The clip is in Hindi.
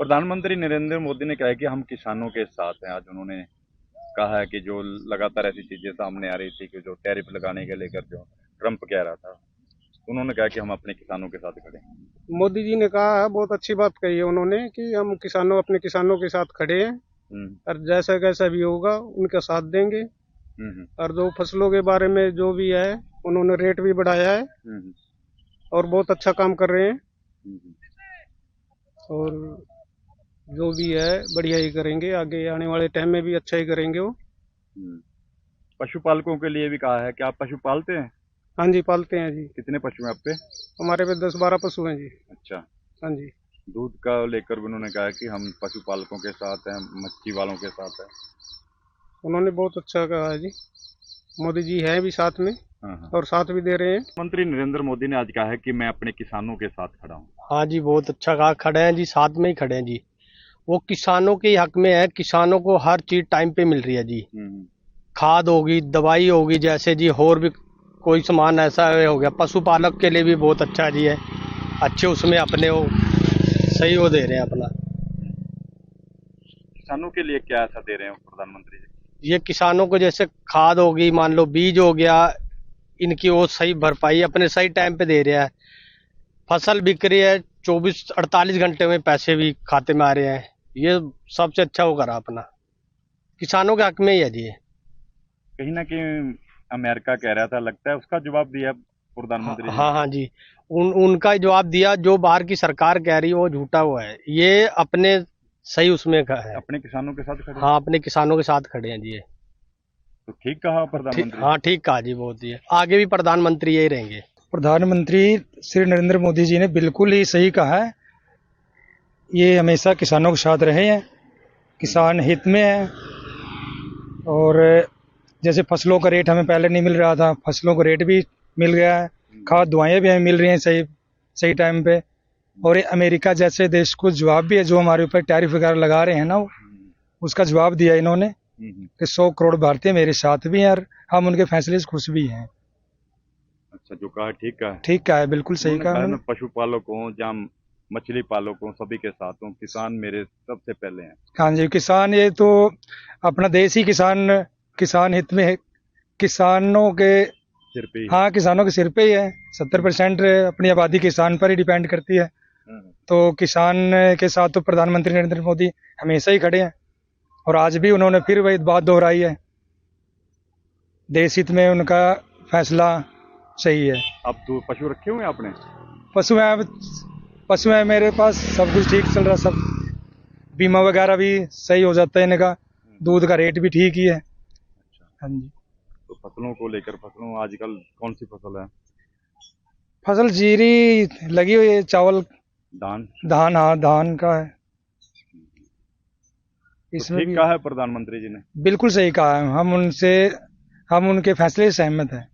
प्रधानमंत्री नरेंद्र मोदी ने कहा है कि हम किसानों के साथ हैं। आज उन्होंने कहा है कि जो लगातार ऐसी चीजें सामने आ रही थी कि जो टैरिफ लगाने के लेकर जो ट्रंप कह रहा था, उन्होंने कहा कि हम अपने किसानों के साथ खड़े हैं। मोदी जी ने कहा है, बहुत अच्छी बात कही है उन्होंने कि हम अपने किसानों के साथ खड़े हैं और जैसा कैसा भी होगा उनका साथ देंगे। और जो फसलों के बारे में जो भी है उन्होंने रेट भी बढ़ाया है और बहुत अच्छा काम कर रहे हैं और जो भी है बढ़िया ही करेंगे, आगे आने वाले टाइम में भी अच्छा ही करेंगे वो। पशुपालकों के लिए भी कहा है कि आप पशु पालते हैं? हाँ जी, पालते हैं जी। कितने पशु हैं आप पे? हमारे पे 10-12 पशु हैं जी। अच्छा। हाँ जी। दूध का लेकर भी उन्होंने कहा कि हम पशुपालकों के साथ हैं, मच्छी वालों के साथ हैं। उन्होंने बहुत अच्छा कहा है जी। मोदी जी है भी साथ में और साथ भी दे रहे हैं। मंत्री नरेंद्र मोदी ने आज कहा है कि मैं अपने किसानों के साथ खड़ा हूँ। हाँ जी, बहुत अच्छा कहा, खड़े हैं जी, साथ में ही खड़े हैं जी। वो किसानों के हक में है, किसानों को हर चीज टाइम पे मिल रही है जी। खाद होगी, दवाई होगी, जैसे जी और भी कोई सामान ऐसा हो गया, पशुपालक के लिए भी बहुत अच्छा जी है। अच्छे उसमें अपने वो सही वो दे रहे हैं अपना। किसानों के लिए क्या ऐसा दे रहे हैं प्रधानमंत्री जी? ये किसानों को जैसे खाद होगी, मान लो बीज हो गया, इनकी वो सही भरपाई अपने सही टाइम पे दे रहा है। फसल बिक रही है, 24-48 घंटे में पैसे भी खाते में आ रहे हैं। ये सबसे अच्छा वो करा अपना, किसानों के हक में ही है जी। कहीं ना कहीं अमेरिका कह रहा था, लगता है उसका जवाब दिया प्रधानमंत्री जी? हाँ जी, उनका जवाब दिया। जो बाहर की सरकार कह रही है वो झूठा हुआ है, ये अपने सही उसमें है। अपने किसानों के साथ खड़े? हाँ, अपने किसानों के साथ खड़े हैं जी। तो ठीक कहा प्रधानमंत्री? हाँ, ठीक कहा जी, बहुत ही। आगे भी प्रधानमंत्री यही रहेंगे। प्रधानमंत्री श्री नरेंद्र मोदी जी ने बिल्कुल ही सही कहा है। ये हमेशा किसानों के साथ रहे हैं, किसान हित में है। और जैसे फसलों का रेट हमें पहले नहीं मिल रहा था, फसलों का रेट भी मिल गया है, खाद दवाएं भी हमें मिल रही हैं सही टाइम पे। और ये अमेरिका जैसे देश को जवाब भी है, जो हमारे ऊपर टैरिफ वगैरह लगा रहे हैं ना, उसका जवाब दिया इन्होंने कि 100 करोड़ भारतीय मेरे साथ भी हैं और हम उनके फैसले से खुश भी हैं। अच्छा, जो कहा ठीक कहा? ठीक कहा है, बिल्कुल सही कहा। मैं पशुपालकों या मछली पालकों सभी के साथ हूँ, किसान मेरे सबसे पहले हैं। हाँ जी, किसान, ये तो अपना देश ही किसान हित में है, किसानों के सिर पे ही। हाँ, किसानों के सिर पे ही है। 70% अपनी आबादी किसान पर ही डिपेंड करती है। तो किसान के साथ तो प्रधानमंत्री नरेंद्र मोदी हमेशा ही खड़े हैं और आज भी उन्होंने फिर वही बात दोहराई है। देश हित में उनका फैसला सही है। अब तो पशु रखे हुए हैं आपने? पशु है मेरे पास, सब कुछ ठीक चल रहा, सब बीमा वगैरह भी सही हो जाता है इनका, दूध का रेट भी ठीक ही है। हाँ जी। तो फसलों को लेकर, आजकल कौन सी फसल है? फसल जीरी लगी हुई है, चावल, धान। हाँ, धान का है। इसमें तो ठीक कहा है प्रधानमंत्री जी ने? बिल्कुल सही कहा है। हम उनके फैसले से सहमत हैं।